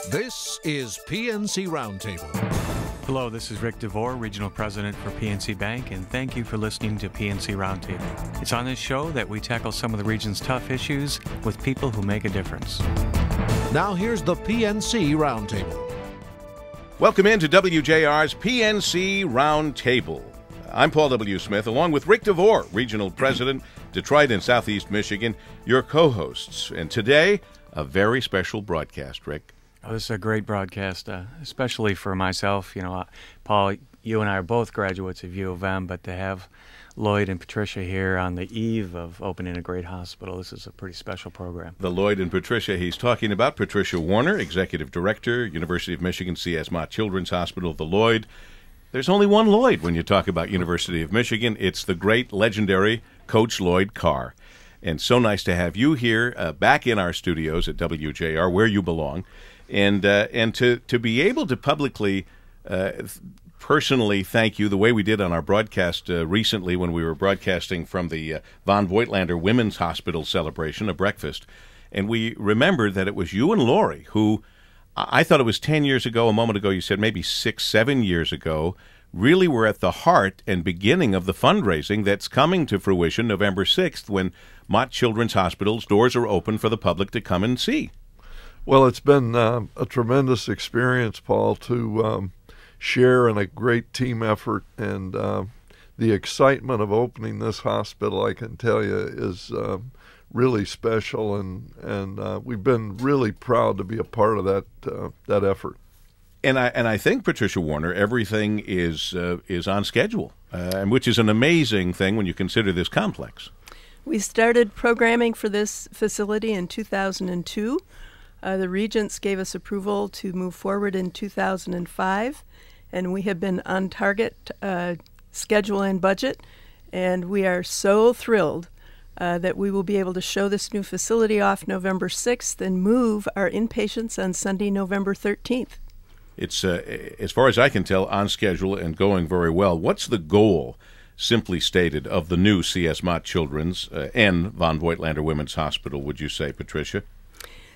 This is PNC Roundtable. Hello, this is Rick DeVore, Regional President for PNC Bank, and thank you for listening to PNC Roundtable. It's on this show that we tackle some of the region's tough issues with people who make a difference. Now here's the PNC Roundtable. Welcome into WJR's PNC Roundtable. I'm Paul W. Smith, along with Rick DeVore, Regional President, Detroit and Southeast Michigan, your co-hosts. And today, a very special broadcast, Rick. Oh, this is a great broadcast, especially for myself. You know, Paul, you and I are both graduates of U of M, but to have Lloyd and Patricia here on the eve of opening a great hospital, this is a pretty special program. The Lloyd and Patricia he's talking about, Patricia Warner, Executive Director, University of Michigan C.S. Mott Children's Hospital, the Lloyd. There's only one Lloyd when you talk about University of Michigan. It's the great, legendary Coach Lloyd Carr. And so nice to have you here back in our studios at WJR, where you belong. And to be able to publicly, personally thank you the way we did on our broadcast recently when we were broadcasting from the von Voigtlander Women's Hospital celebration, a breakfast. And we remembered that it was you and Lori who, I thought it was 10 years ago, a moment ago you said maybe 6, 7 years ago, really were at the heart and beginning of the fundraising that's coming to fruition November 6th when Mott Children's Hospital's doors are open for the public to come and see. Well, it's been a tremendous experience, Paul, to share in a great team effort, and the excitement of opening this hospital, I can tell you, is really special, and we've been really proud to be a part of that effort. And I think, Patricia Warner, everything is on schedule, which is an amazing thing when you consider this complex. We started programming for this facility in 2002. The Regents gave us approval to move forward in 2005, and we have been on target, schedule and budget, and we are so thrilled that we will be able to show this new facility off November 6th and move our inpatients on Sunday, November 13th. It's, as far as I can tell, on schedule and going very well. What's the goal, simply stated, of the new C.S. Mott Children's and von Voigtlander Women's Hospital, would you say, Patricia?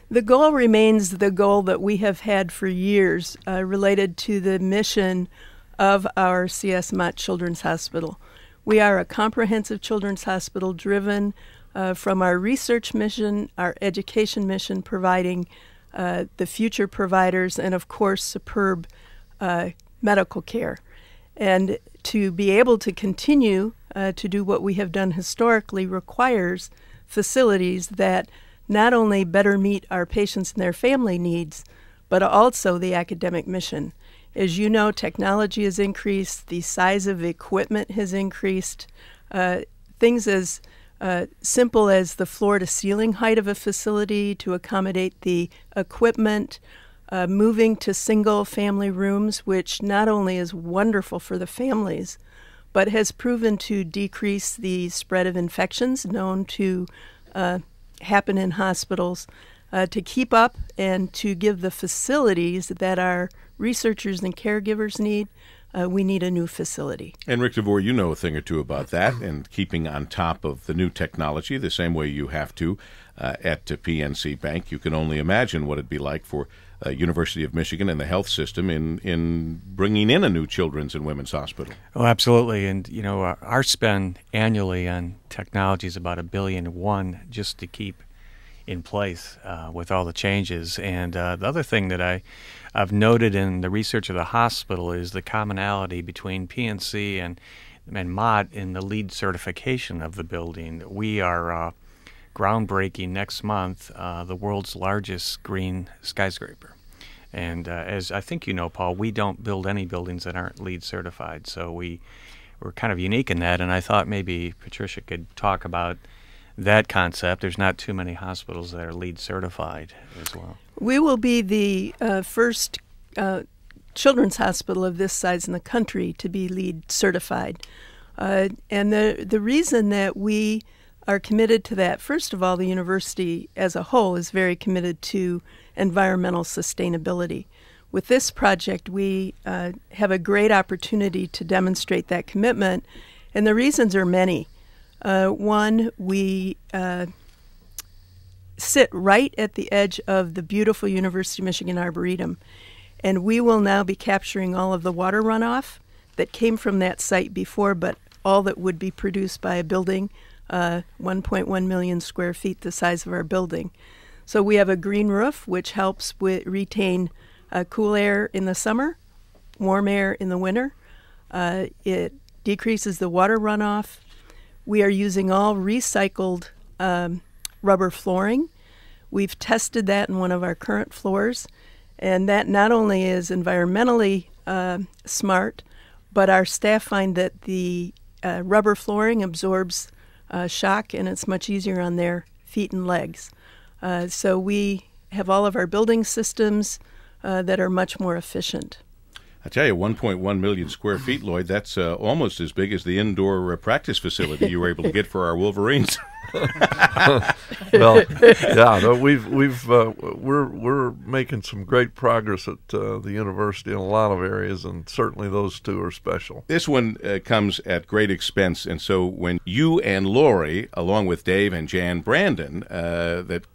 The goal remains the goal that we have had for years related to the mission of our C.S. Mott Children's Hospital. We are a comprehensive children's hospital driven from our research mission, our education mission, providing the future providers, and of course superb medical care. And to be able to continue to do what we have done historically requires facilities that not only better meet our patients and their family needs, but also the academic mission. As you know, technology has increased, the size of equipment has increased. Things as simple as the floor-to-ceiling height of a facility to accommodate the equipment, moving to single-family rooms, which not only is wonderful for the families, but has proven to decrease the spread of infections known to happen in hospitals. To keep up and to give the facilities that our researchers and caregivers need, we need a new facility. And Rick DeVore, you know a thing or two about that and keeping on top of the new technology the same way you have to at PNC Bank. You can only imagine what it'd be like for University of Michigan and the health system in bringing in a new children's and women's hospital. Oh, absolutely. And, you know, our spend annually on technology is about $1.1 billion just to keep in place with all the changes. And the other thing that I've noted in the research of the hospital is the commonality between PNC and Mott in the LEED certification of the building. We are groundbreaking next month the world's largest green skyscraper. And as I think you know, Paul, we don't build any buildings that aren't LEED certified. So we're kind of unique in that. And I thought maybe Patricia could talk about that concept. There's not too many hospitals that are LEED certified as well. We will be the first children's hospital of this size in the country to be LEED certified. And the reason that we are committed to that, first of all, the university as a whole is very committed to environmental sustainability. With this project, we have a great opportunity to demonstrate that commitment, and the reasons are many. One, we sit right at the edge of the beautiful University of Michigan Arboretum. And we will now be capturing all of the water runoff that came from that site before, but all that would be produced by a building, 1.1 million square feet, the size of our building. So we have a green roof, which helps retain cool air in the summer, warm air in the winter. It decreases the water runoff. We are using all recycled rubber flooring. We've tested that in one of our current floors, and that not only is environmentally smart, but our staff find that the rubber flooring absorbs shock, and it's much easier on their feet and legs. So we have all of our building systems that are much more efficient. I tell you, 1.1 million square feet, Lloyd, that's almost as big as the indoor practice facility you were able to get for our Wolverines. Well, yeah, no, we're making some great progress at the university in a lot of areas, and certainly those two are special. This one comes at great expense, and so when you and Lori, along with Dave and Jan Brandon, that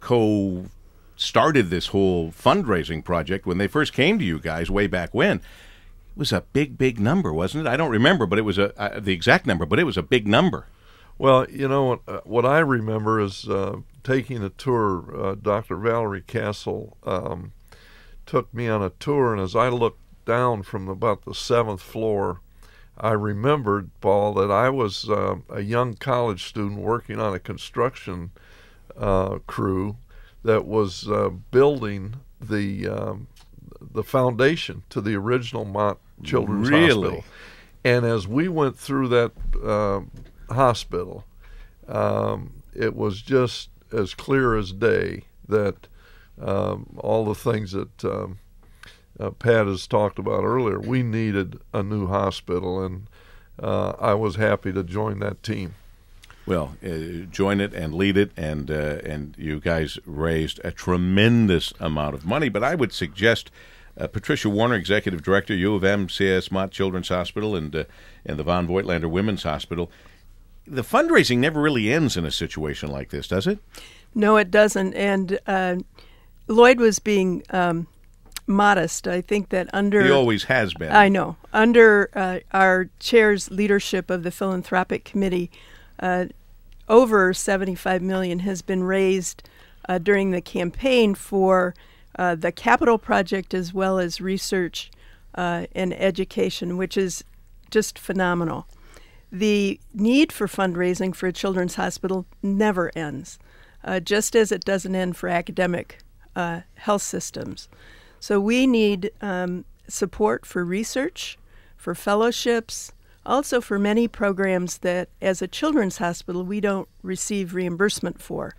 started this whole fundraising project, when they first came to you guys way back when, it was a big, big number, wasn't it? I don't remember, but it was the exact number, but it was a big number. Well, you know, what I remember is taking a tour. Dr. Valerie Castle took me on a tour, and as I looked down from about the 7th floor, I remembered, Paul, that I was a young college student working on a construction crew that was building the foundation to the original Mott Children's Hospital. And as we went through that hospital, it was just as clear as day that all the things that Pat has talked about earlier, we needed a new hospital, and I was happy to join that team. Well, join it and lead it, and you guys raised a tremendous amount of money. But I would suggest Patricia Warner, Executive Director, U of M, CS Mott Children's Hospital, and the Von Voigtlander Women's Hospital. The fundraising never really ends in a situation like this, does it? No, it doesn't. And Lloyd was being modest. I think that he always has been. I know. Under our chair's leadership of the philanthropic committee, over $75 million has been raised during the campaign for the capital project as well as research and education, which is just phenomenal. The need for fundraising for a children's hospital never ends, just as it doesn't end for academic health systems. So we need support for research, for fellowships, also for many programs that, as a children's hospital, we don't receive reimbursement for.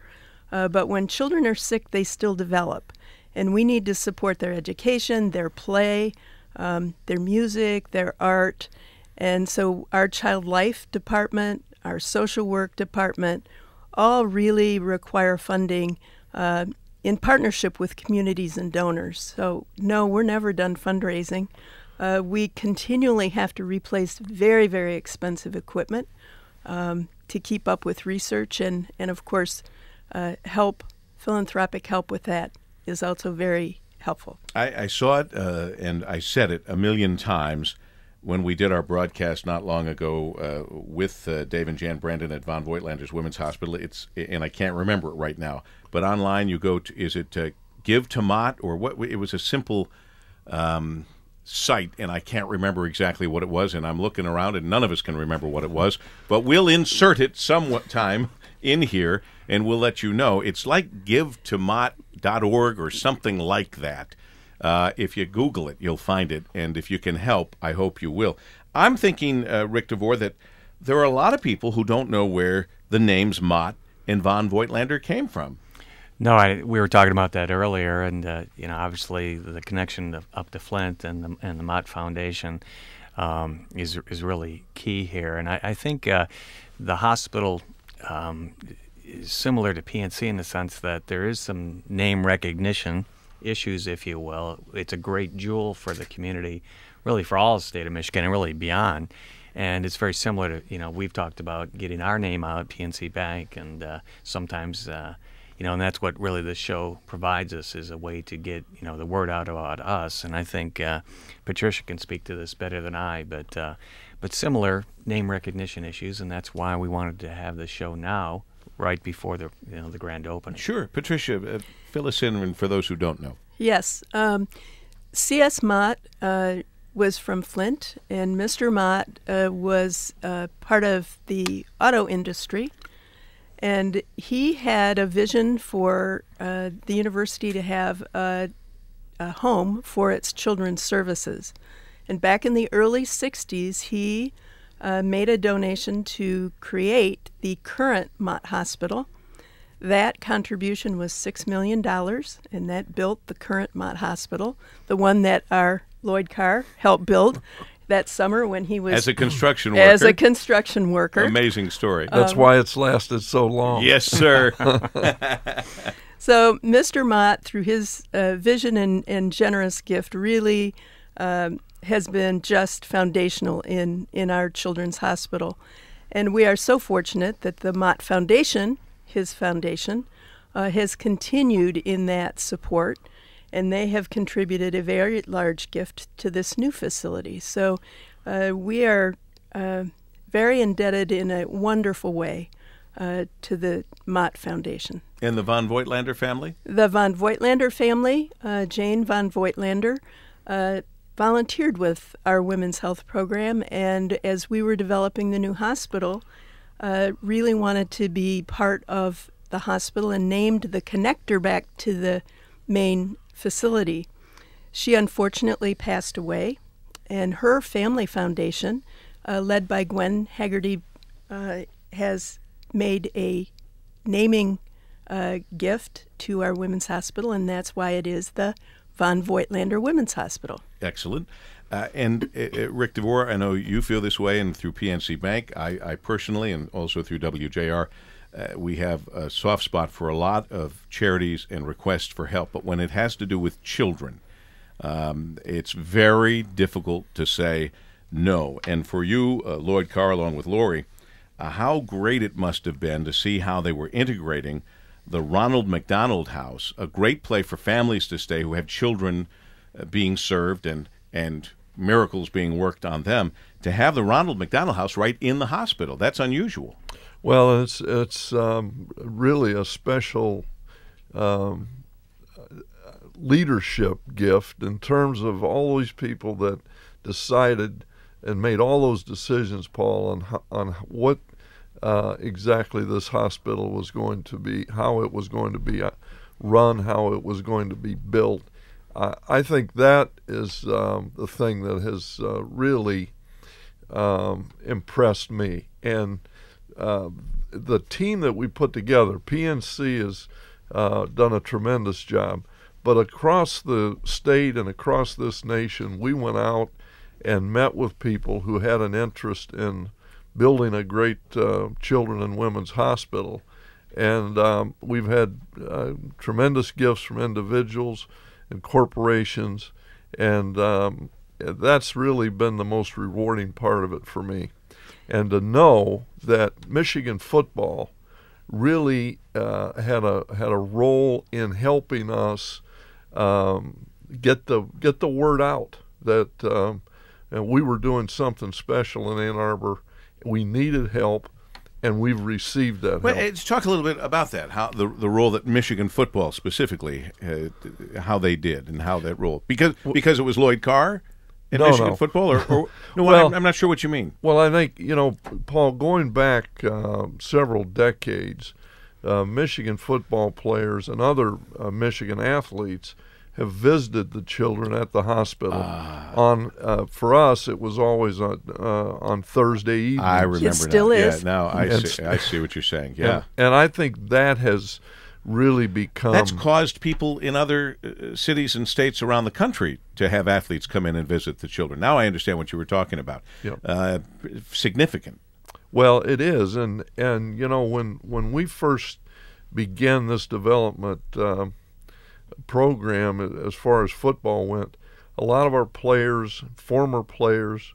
But when children are sick, they still develop. And we need to support their education, their play, their music, their art. And so our child life department, our social work department, all really require funding in partnership with communities and donors. So no, we're never done fundraising. We continually have to replace very, very expensive equipment to keep up with research, and of course, philanthropic help with that is also very helpful. I saw it, and I said it a million times when we did our broadcast not long ago with Dave and Jan Brandon at Von Voigtlander's Women's Hospital. And I can't remember it right now, but online you go to, is it Give to Mott, or what? It was a simple site, and I can't remember exactly what it was, and I'm looking around, and none of us can remember what it was, but we'll insert it time in here, and we'll let you know. It's like givetomott.org or something like that. If you Google it, you'll find it, and if you can help, I hope you will. I'm thinking, Rick DeVore, that there are a lot of people who don't know where the names Mott and Von Voigtlander came from. No, we were talking about that earlier, and obviously the connection up to Flint and the Mott Foundation is really key here. And I think the hospital is similar to PNC in the sense that there is some name recognition issues, if you will. It's a great jewel for the community, really for all the state of Michigan and really beyond. And it's very similar to, we've talked about getting our name out, PNC Bank, and sometimes and that's what really this show provides us, is a way to get, the word out about us. And I think Patricia can speak to this better than I, but similar name recognition issues, and that's why we wanted to have the show now, right before the grand opening. Sure. Patricia, fill us in for those who don't know. Yes. C.S. Mott was from Flint, and Mr. Mott was part of the auto industry, and he had a vision for the university to have a home for its children's services. And back in the early 60s, he made a donation to create the current Mott Hospital. That contribution was $6 million, and that built the current Mott Hospital, the one that our Lloyd Carr helped build that summer when he was as a construction worker. As a construction worker. Amazing story. That's why it's lasted so long. Yes, sir. So Mr. Mott, through his vision and generous gift, really has been just foundational in our children's hospital. And we are so fortunate that the Mott Foundation, his foundation, has continued in that support, and they have contributed a very large gift to this new facility. So we are very indebted in a wonderful way to the Mott Foundation. And the von Voigtlander family? The von Voigtlander family, Jane von Voigtlander, volunteered with our women's health program, and as we were developing the new hospital, really wanted to be part of the hospital and named the connector back to the main facility. She unfortunately passed away, and her family foundation, led by Gwen Haggerty, has made a naming gift to our women's hospital, and that's why it is the von Voigtlander Women's Hospital. Excellent. And Rick DeVore, I know you feel this way, and through PNC Bank, I personally, and also through WJR, we have a soft spot for a lot of charities and requests for help. But when it has to do with children, it's very difficult to say no. And for you, Lloyd Carr, along with Lori, how great it must have been to see how they were integrating the Ronald McDonald House, a great place for families to stay who have children being served and miracles being worked on them, to have the Ronald McDonald House right in the hospital. That's unusual. Well, it's really a special leadership gift in terms of all these people that decided and made all those decisions, Paul, on what exactly this hospital was going to be, how it was going to be run, how it was going to be built. I think that is the thing that has really impressed me. And the team that we put together, PNC has done a tremendous job. But across the state and across this nation, we went out and met with people who had an interest in building a great children and women's hospital. And we've had tremendous gifts from individuals and corporations, and that's really been the most rewarding part of it for me. And to know that Michigan football really had a role in helping us get the word out that we were doing something special in Ann Arbor. We needed help, and we've received that Well, help. let's talk a little bit about that, how the role that Michigan football specifically, how they did and how that role. Because it was Lloyd Carr in Michigan football? Or no, well, I'm not sure what you mean. Well, I think, Paul, going back several decades, Michigan football players and other Michigan athletes have visited the children at the hospital. For us, it was always on Thursday evenings. I remember. It still now. is. Yeah, now I see what you're saying. Yeah, and I think that has really become. That's caused people in other cities and states around the country to have athletes come in and visit the children. Now I understand what you were talking about. Yep. Significant. Well, it is, and when we first began this development program, as far as football went, a lot of our players, former players,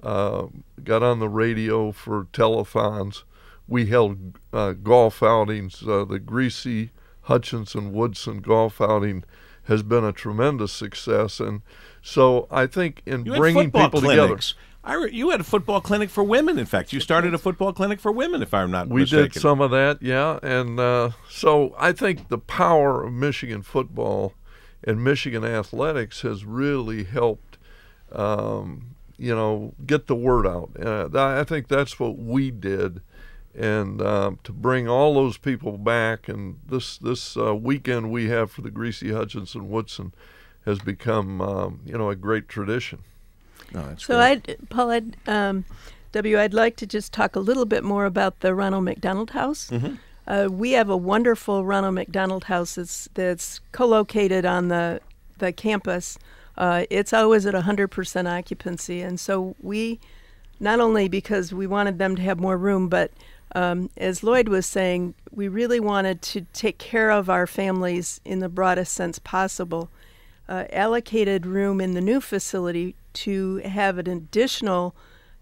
got on the radio for telethons. We held golf outings, the Greasy Hutchinson-Woodson golf outing has been a tremendous success. And so I think in bringing people together. You had a football clinic for women. In fact, you started a football clinic for women, if I'm not mistaken. We did some of that, yeah. And so I think the power of Michigan football and Michigan athletics has really helped, get the word out. I think that's what we did. And to bring all those people back, and this weekend we have for the Greasy Hutchinson-Woodson has become, a great tradition. Oh, that's so great. I'd like to just talk a little bit more about the Ronald McDonald House. Mm-hmm. We have a wonderful Ronald McDonald House that's co-located on the campus. It's always at 100% occupancy, and so we, not only because we wanted them to have more room, but as Lloyd was saying, we really wanted to take care of our families in the broadest sense possible. Allocated room in the new facility to have an additional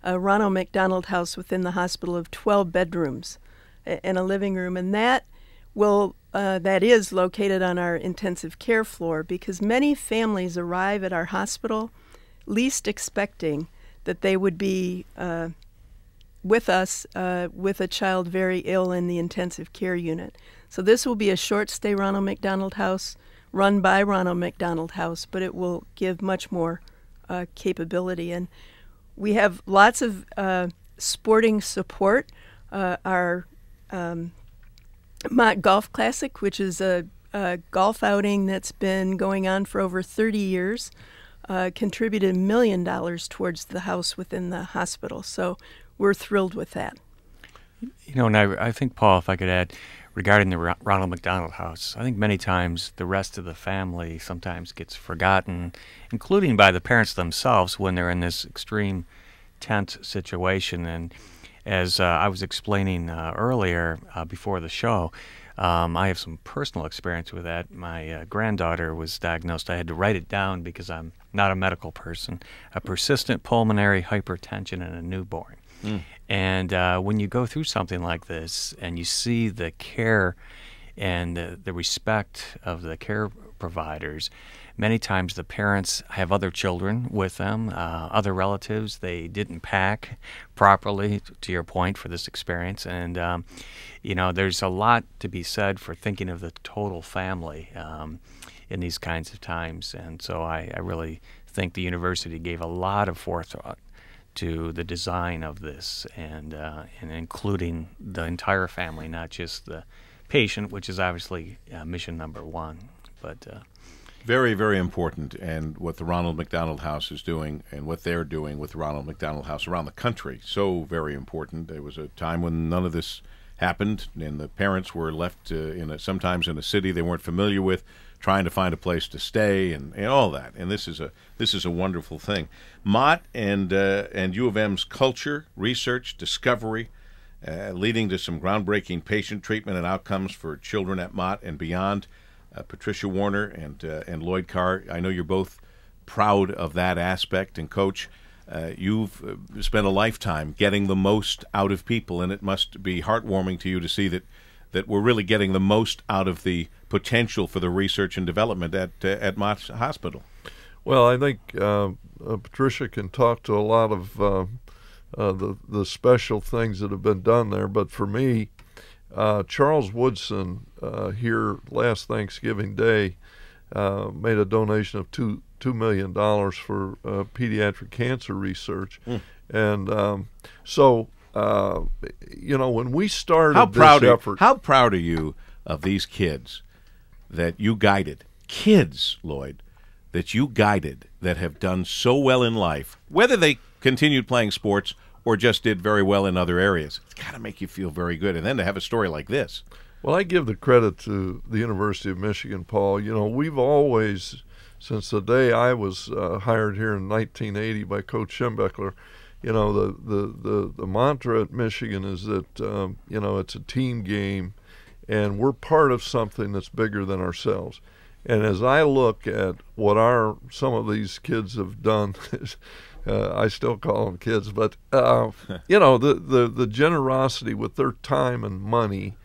Ronald McDonald House within the hospital of 12 bedrooms and a living room, and that is located on our intensive care floor, because many families arrive at our hospital least expecting that they would be with us with a child very ill in the intensive care unit. So this will be a short-stay Ronald McDonald House run by Ronald McDonald House, but it will give much more capability. And we have lots of sporting support. Our Mott Golf Classic, which is a golf outing that's been going on for over 30 years, contributed $1 million towards the house within the hospital. So we're thrilled with that. And I think, Paul, if I could add, regarding the Ronald McDonald House, I think many times the rest of the family sometimes gets forgotten, including by the parents themselves when they're in this extreme tense situation. And as I was explaining earlier before the show, I have some personal experience with that. My granddaughter was diagnosed. I had to write it down because I'm not a medical person. A persistent pulmonary hypertension in a newborn. And when you go through something like this and you see the care and the respect of the care providers, many times the parents have other children with them, other relatives. They didn't pack properly, to your point, for this experience. And, there's a lot to be said for thinking of the total family in these kinds of times. And so I really think the university gave a lot of forethought to the design of this, and including the entire family, not just the patient, which is obviously mission number one. But very, very important, and what the Ronald McDonald House is doing and what they're doing with the Ronald McDonald House around the country, so very important. There was a time when none of this happened, and the parents were left sometimes in a city they weren't familiar with, trying to find a place to stay and all that. And this is a wonderful thing. Mott and U of M's culture, research, discovery, leading to some groundbreaking patient treatment and outcomes for children at Mott and beyond. Patricia Warner and Lloyd Carr, I know you're both proud of that aspect. And Coach, you've spent a lifetime getting the most out of people, and it must be heartwarming to you to see that we're really getting the most out of the potential for the research and development at Mott Hospital. Well, I think Patricia can talk to a lot of the special things that have been done there. But for me, Charles Woodson here last Thanksgiving Day made a donation of $2 million for pediatric cancer research. And so, when we started this effort... How proud are you of these kids that you guided? Kids, Lloyd, that you guided that have done so well in life, whether they continued playing sports or just did very well in other areas. It's got to make you feel very good. And then to have a story like this. Well, I give the credit to the University of Michigan, Paul. We've always, since the day I was hired here in 1980 by Coach Schembeckler, the mantra at Michigan is that, it's a team game, and we're part of something that's bigger than ourselves. And as I look at what some of these kids have done, I still call them kids, but, the generosity with their time and money,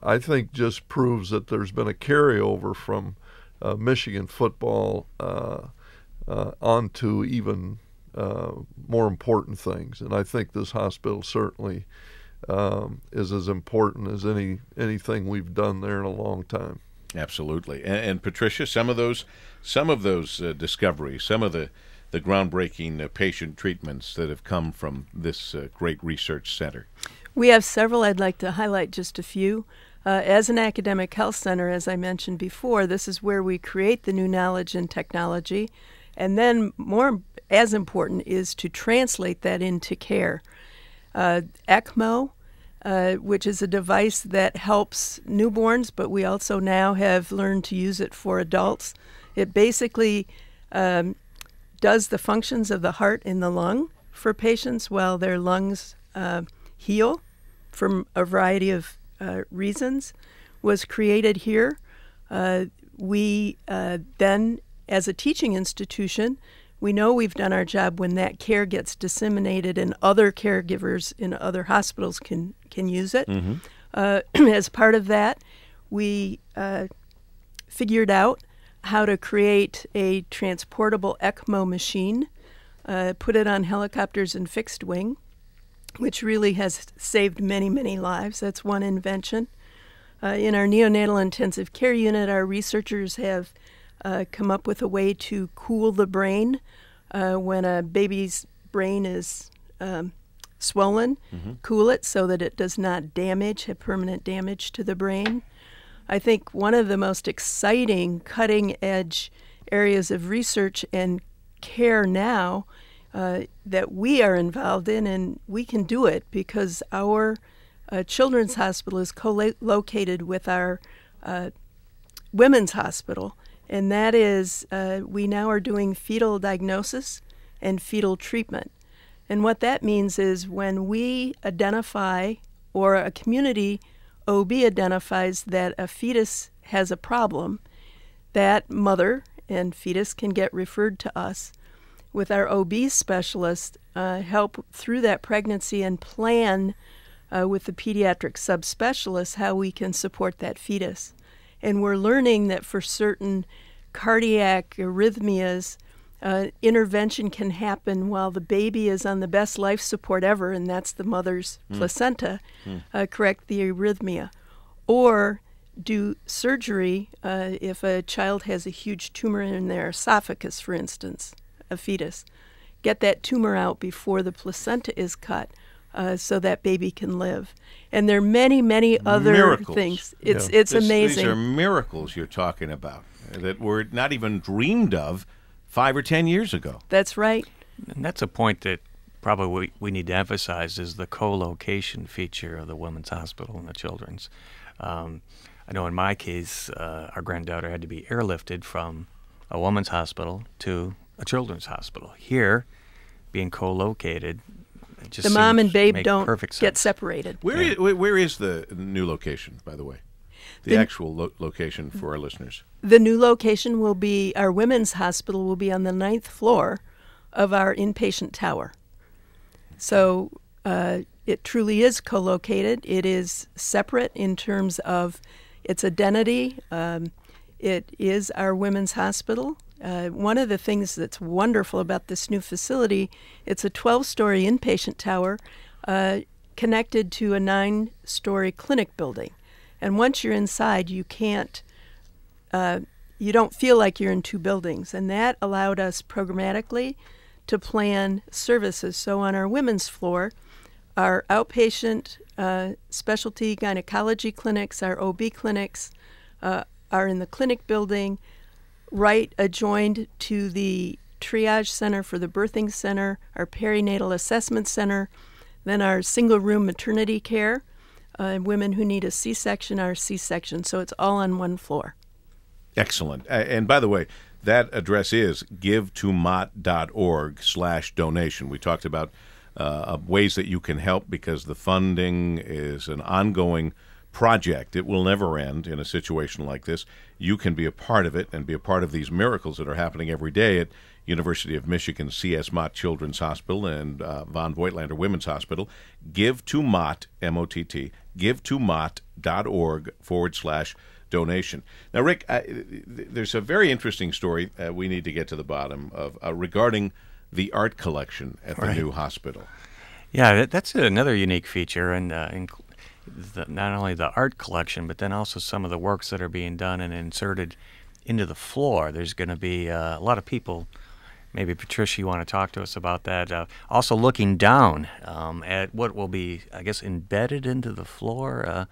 I think just proves that there's been a carryover from Michigan football onto even more important things. And I think this hospital certainly is as important as anything we've done there in a long time. Absolutely. And Patricia, some of those discoveries, some of the groundbreaking patient treatments that have come from this great research center. We have several. I'd like to highlight just a few. As an academic health center, as I mentioned before, this is where we create the new knowledge and technology. And then as important is to translate that into care. ECMO, which is a device that helps newborns, but we also now have learned to use it for adults. It basically does the functions of the heart and the lung for patients while their lungs heal from a variety of reasons. Was created here. We then, as a teaching institution, we know we've done our job when that care gets disseminated and other caregivers in other hospitals can use it. Mm-hmm. As part of that, we figured out how to create a transportable ECMO machine, put it on helicopters and fixed wing, which really has saved many, many lives. That's one invention. In our neonatal intensive care unit, our researchers have come up with a way to cool the brain when a baby's brain is swollen, cool it so that it does not have permanent damage to the brain. I think one of the most exciting cutting-edge areas of research and care now that we are involved in, and we can do it because our children's hospital is co-located with our women's hospital, and that is we now are doing fetal diagnosis and fetal treatment. And what that means is when we identify, or a community OB identifies that a fetus has a problem, that mother and fetus can get referred to us with our OB specialist, help through that pregnancy and plan with the pediatric subspecialist how we can support that fetus. And we're learning that for certain cardiac arrhythmias, intervention can happen while the baby is on the best life support ever, and that's the mother's placenta, correct the arrhythmia. Or do surgery if a child has a huge tumor in their esophagus, for instance, a fetus. Get that tumor out before the placenta is cut so that baby can live. And there are many, many other miracles. Things. It's amazing. These are miracles you're talking about that were not even dreamed of 5 or 10 years ago. That's right. And that's a point that probably we need to emphasize is the co-location feature of the women's hospital and the children's. I know in my case, our granddaughter had to be airlifted from a women's hospital to a children's hospital. Here, being co-located, it just the mom and babe don't perfect get sense. Separated. Where is the new location, by the way? The actual location for our listeners. The new location will be, our women's hospital will be on the 9th floor of our inpatient tower. So it truly is co-located. It is separate in terms of its identity. It is our women's hospital. One of the things that's wonderful about this new facility, it's a 12-story inpatient tower connected to a 9-story clinic building. And once you're inside, you don't feel like you're in two buildings. And that allowed us programmatically to plan services. So on our women's floor, our outpatient specialty gynecology clinics, our OB clinics are in the clinic building, right adjoined to the triage center for the birthing center, our perinatal assessment center, then our single-room maternity care, women who need a C-section, our C-section. So it's all on one floor. Excellent. And by the way, that address is givetomott.org/donation. We talked about ways that you can help because the funding is an ongoing project. It will never end in a situation like this. You can be a part of it and be a part of these miracles that are happening every day at University of Michigan C.S. Mott Children's Hospital and Von Voigtlander Women's Hospital. Give to Mott, M-O-T-T, givetomott.org/donation. Now, Rick, there's a very interesting story we need to get to the bottom of regarding the art collection at the new hospital. Yeah, that's another unique feature, and not only the art collection, but then also some of the works that are being done and inserted into the floor. There's going to be a lot of people. Maybe, Patricia, you want to talk to us about that. Also looking down at what will be, I guess, embedded into the floor.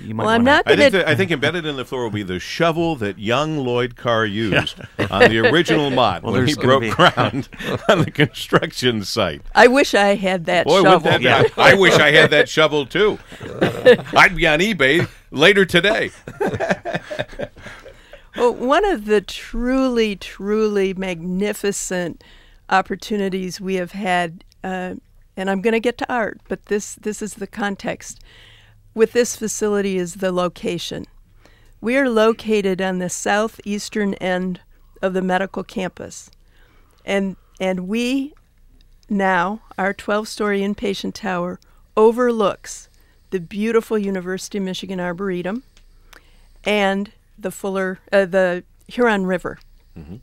You might I think embedded in the floor will be the shovel that young Lloyd Carr used on the original Mott when he broke ground on the construction site. I wish I had that shovel. I wish I had that shovel, too. I'd be on eBay later today. Well, one of the truly, truly magnificent opportunities we have had, and I'm going to get to art, but this is the context, with this facility is the location. We are located on the southeastern end of the medical campus, and we now, our 12-story inpatient tower, overlooks the beautiful University of Michigan Arboretum and the Huron River. Mm-hmm.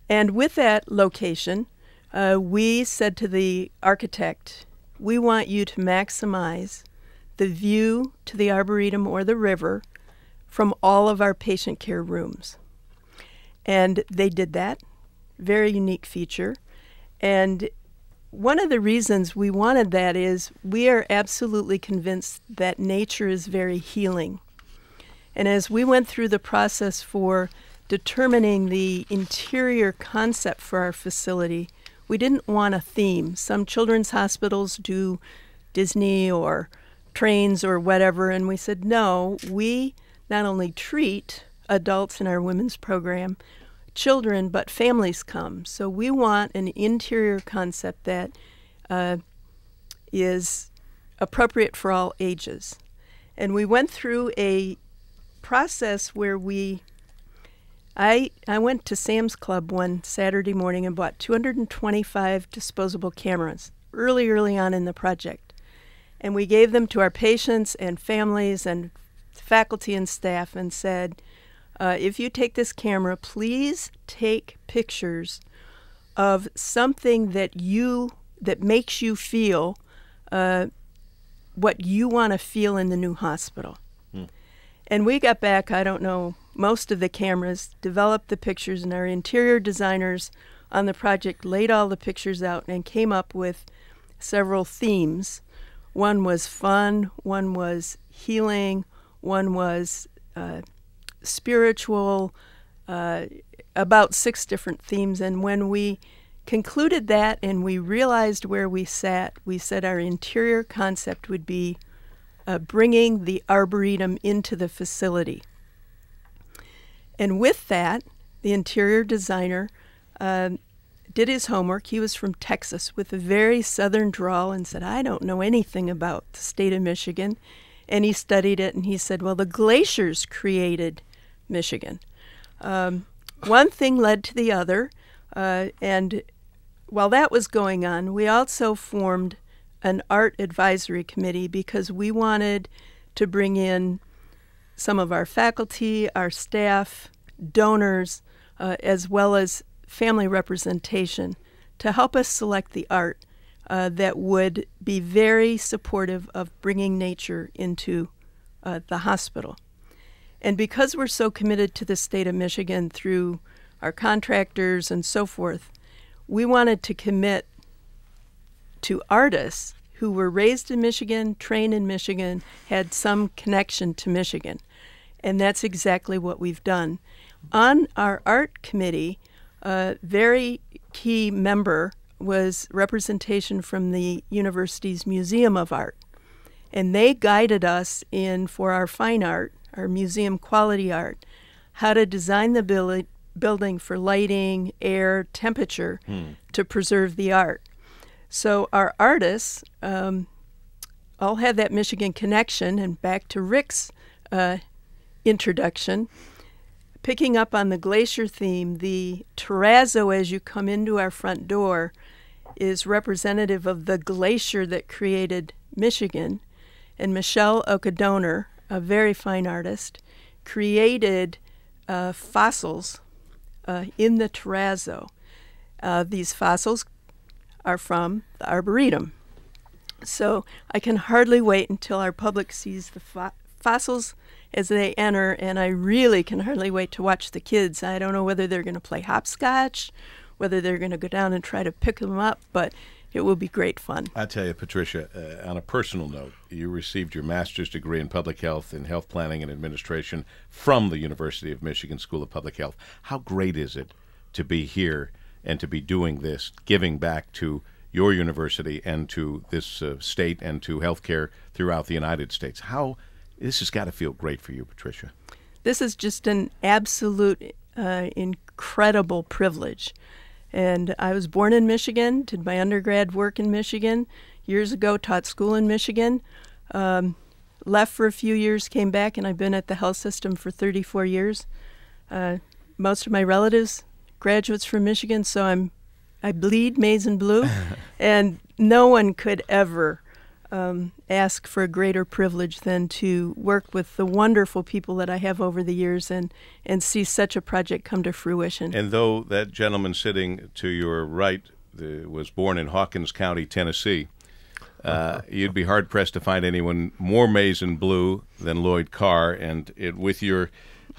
And with that location, we said to the architect, we want you to maximize the view to the Arboretum or the river from all of our patient care rooms. And they did that. Very unique feature. And one of the reasons we wanted that is we are absolutely convinced that nature is very healing. And as we went through the process for determining the interior concept for our facility, we didn't want a theme. Some children's hospitals do Disney or trains or whatever, and we said, no, we not only treat adults in our women's program, children, but families come. So we want an interior concept that is appropriate for all ages. And we went through a process where I went to Sam's Club one Saturday morning and bought 225 disposable cameras early on in the project. And we gave them to our patients and families and faculty and staff and said, if you take this camera, please take pictures of something that makes you feel what you want to feel in the new hospital. And we got back, I don't know, most of the cameras, developed the pictures, and our interior designers on the project laid all the pictures out and came up with several themes. One was fun, one was healing, one was spiritual, about 6 different themes. And when we concluded that and we realized where we sat, we said our interior concept would be bringing the Arboretum into the facility. And with that, the interior designer did his homework. He was from Texas with a very southern drawl and said, I don't know anything about the state of Michigan. And he studied it, and he said, well, the glaciers created Michigan. One thing led to the other, and while that was going on, we also formed an art advisory committee because we wanted to bring in some of our faculty, our staff, donors, as well as family representation to help us select the art that would be very supportive of bringing nature into the hospital. And because we're so committed to the state of Michigan through our contractors and so forth, we wanted to commit to artists who were raised in Michigan, trained in Michigan, had some connection to Michigan. And that's exactly what we've done. On our art committee, a very key member was representation from the university's Museum of Art. And they guided us in, for our fine art, our museum quality art, how to design the building for lighting, air, temperature to preserve the art. So our artists, all have that Michigan connection. And back to Rick's introduction, picking up on the glacier theme, the terrazzo as you come into our front door is representative of the glacier that created Michigan. And Michelle Okadonor, a very fine artist, created fossils in the terrazzo. These fossils are from the Arboretum. So I can hardly wait until our public sees the fossils as they enter, and I really can hardly wait to watch the kids. I don't know whether they're going to play hopscotch, whether they're going to go down and try to pick them up, but it will be great fun. I tell you, Patricia, on a personal note, you received your master's degree in public health and health planning and administration from the University of Michigan School of Public Health. How great is it to be here and to be doing this, giving back to your university and to this state and to healthcare throughout the United States? This has got to feel great for you, Patricia. This is just an absolute incredible privilege. And I was born in Michigan, did my undergrad work in Michigan, years ago taught school in Michigan, left for a few years, came back, and I've been at the health system for 34 years. Most of my relatives, graduates from Michigan, so I bleed maize and blue, and no one could ever ask for a greater privilege than to work with the wonderful people that I have over the years and see such a project come to fruition. And though that gentleman sitting to your right was born in Hawkins County, Tennessee, you'd be hard-pressed to find anyone more maize and blue than Lloyd Carr. And with your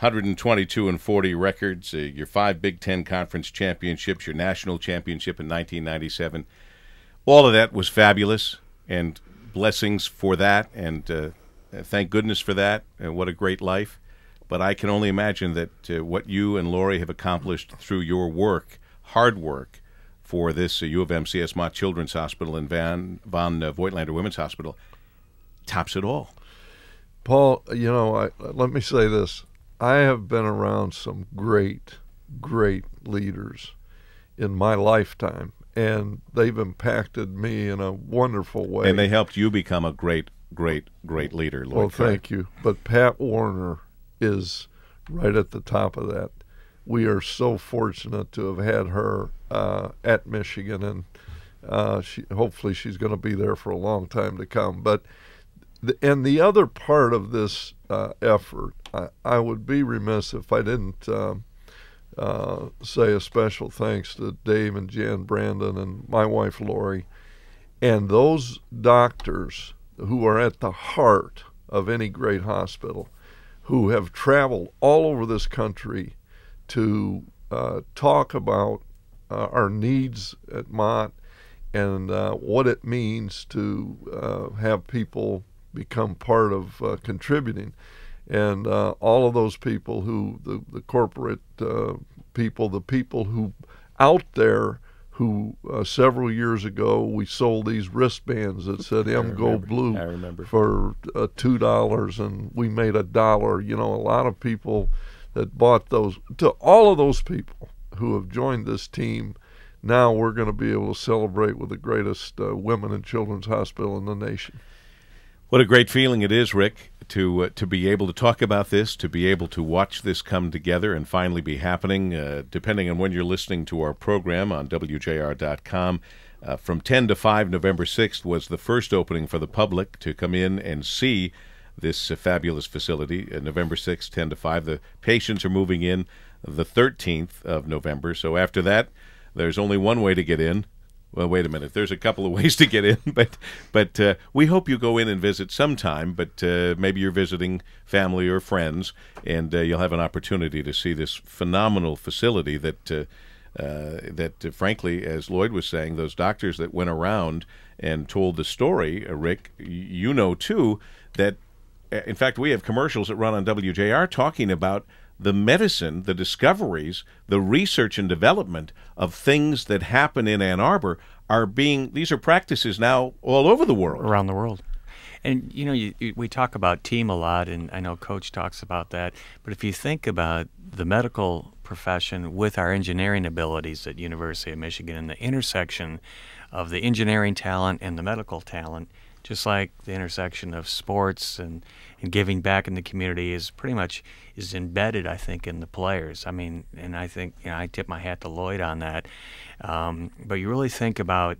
122-40 records, your 5 Big Ten Conference championships, your national championship in 1997, all of that was fabulous, and blessings for that, and thank goodness for that, and what a great life. But I can only imagine that what you and Lori have accomplished through your work, hard work, for this U of M CS Mott Children's Hospital and von Voigtlander Women's Hospital tops it all. Paul, let me say this. I have been around some great, great leaders in my lifetime, and they've impacted me in a wonderful way. And they helped you become a great, great, great leader, Lloyd. Well, thank you. But Pat Warner is right at the top of that. We are so fortunate to have had her at Michigan, and hopefully she's going to be there for a long time to come. But the other part of this effort, I would be remiss if I didn't say a special thanks to Dave and Jan Brandon and my wife Lori, and those doctors who are at the heart of any great hospital, who have traveled all over this country to talk about our needs at Mott and what it means to have people become part of contributing. And all of those people who, the corporate people, the people who out there who several years ago we sold these wristbands that said Go Blue for $2 and we made $1. A lot of people that bought those. To all of those people who have joined this team, now we're going to be able to celebrate with the greatest women and children's hospital in the nation. What a great feeling it is, Rick, to be able to talk about this, to be able to watch this come together and finally be happening, depending on when you're listening to our program on WJR.com. From 10 to 5, November 6th was the first opening for the public to come in and see this fabulous facility. November 6th, 10 to 5. The patients are moving in the 13th of November. So after that, there's only one way to get in. Well, wait a minute. There's a couple of ways to get in, but we hope you go in and visit sometime. But maybe you're visiting family or friends, and you'll have an opportunity to see this phenomenal facility that, frankly, as Lloyd was saying, those doctors that went around and told the story, Rick, too, that, in fact, we have commercials that run on WJR talking about the medicine, the discoveries, the research and development of things that happen in Ann Arbor these are practices now all over the world. Around the world. And, we talk about team a lot, and I know Coach talks about that, but if you think about the medical profession with our engineering abilities at University of Michigan and the intersection of the engineering talent and the medical talent, just like the intersection of sports and giving back in the community is pretty much is embedded, I think, in the players. I mean, and I think, you know, I tip my hat to Lloyd on that. But you really think about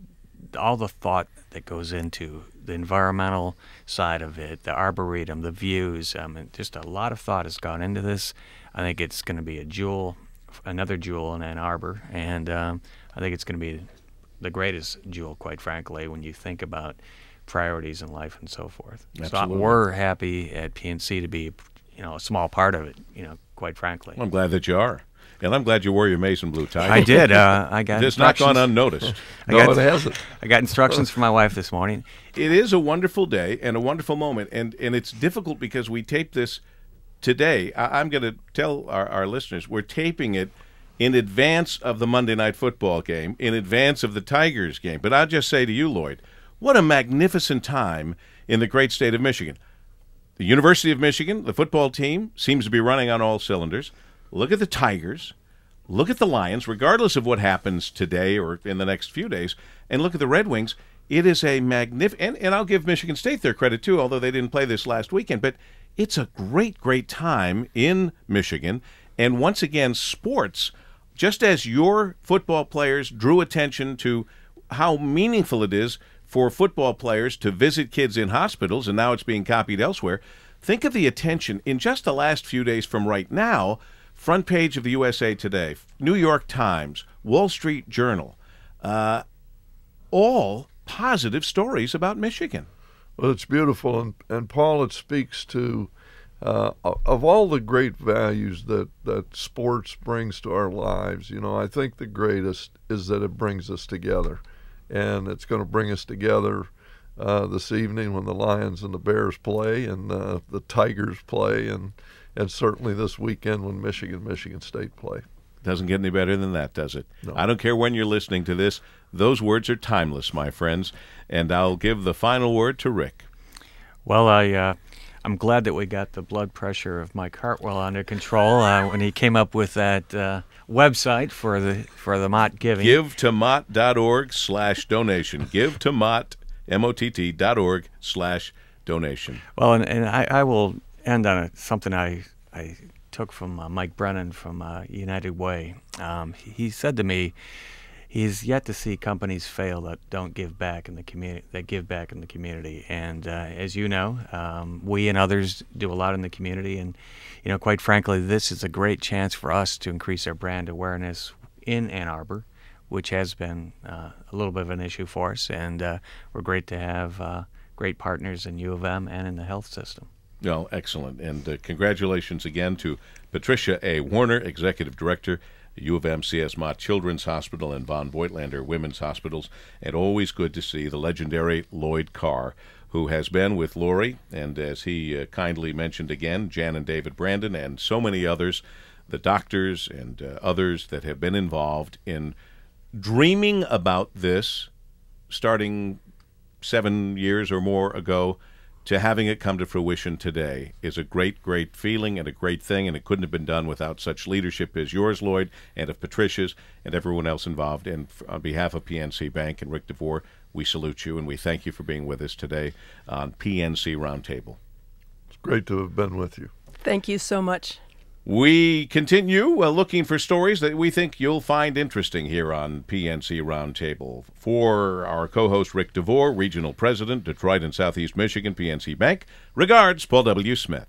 all the thought that goes into the environmental side of it, the arboretum, the views. Just a lot of thought has gone into this. I think it's going to be a jewel, another jewel in Ann Arbor, and I think it's going to be the greatest jewel, quite frankly, when you think about priorities in life and so forth. Absolutely. So we're happy at PNC to be, you know, a small part of it, you know, quite frankly. Well, I'm glad that you are. And I'm glad you wore your maize and blue tie. I did. I got It's not gone unnoticed. It hasn't. I got instructions from my wife this morning. It is a wonderful day and a wonderful moment, and it's difficult because we taped this today. I'm going to tell our listeners we're taping it in advance of the Monday Night Football game, in advance of the Tigers game. But I'll just say to you, Lloyd, what a magnificent time in the great state of Michigan. The University of Michigan, the football team, seems to be running on all cylinders. Look at the Tigers. Look at the Lions, regardless of what happens today or in the next few days. And look at the Red Wings. It is a magnificent, and I'll give Michigan State their credit too, although they didn't play this last weekend. But it's a great, great time in Michigan. And once again, sports, just as your football players drew attention to how meaningful it is for football players to visit kids in hospitals, and now it's being copied elsewhere, think of the attention in just the last few days from right now. Front page of the USA Today, New York Times, Wall Street Journal, all positive stories about Michigan. Well, it's beautiful, and Paul, it speaks to of all the great values that sports brings to our lives. You know, I think the greatest is that it brings us together, and it's going to bring us together this evening when the Lions and the Bears play, and the Tigers play, and certainly this weekend when Michigan State play. Doesn't get any better than that, does it? No. I don't care when you're listening to this. Those words are timeless, my friends. And I'll give the final word to Rick. Well, I'm glad that we got the blood pressure of Mike Hartwell under control when he came up with that website for the Mott giving. GiveToMott.org/donation. GiveToMott, MOTT.org/donation. Well, and I will end on something I took from Mike Brennan from United Way. He said to me, he's yet to see companies fail that don't give back in the community. That give back in the community, and as you know, we and others do a lot in the community. And you know, quite frankly, this is a great chance for us to increase our brand awareness in Ann Arbor, which has been a little bit of an issue for us. And we're great to have great partners in U of M and in the health system. No, excellent. And congratulations again to Patricia A. Warner, Executive Director, U of M CS Mott Children's Hospital and Von Voigtlander Women's Hospitals. And always good to see the legendary Lloyd Carr, who has been with Lori, and as he kindly mentioned again, Jan and David Brandon and so many others, the doctors and others that have been involved in dreaming about this starting 7 years or more ago, to having it come to fruition today is a great, great feeling and a great thing, and it couldn't have been done without such leadership as yours, Lloyd, and of Patricia's and everyone else involved. And on behalf of PNC Bank and Rick DeVore, we salute you, and we thank you for being with us today on PNC Roundtable. It's great to have been with you. Thank you so much. We continue looking for stories that we think you'll find interesting here on PNC Roundtable. For our co-host Rick DeVore, Regional President, Detroit and Southeast Michigan, PNC Bank, regards, Paul W. Smith.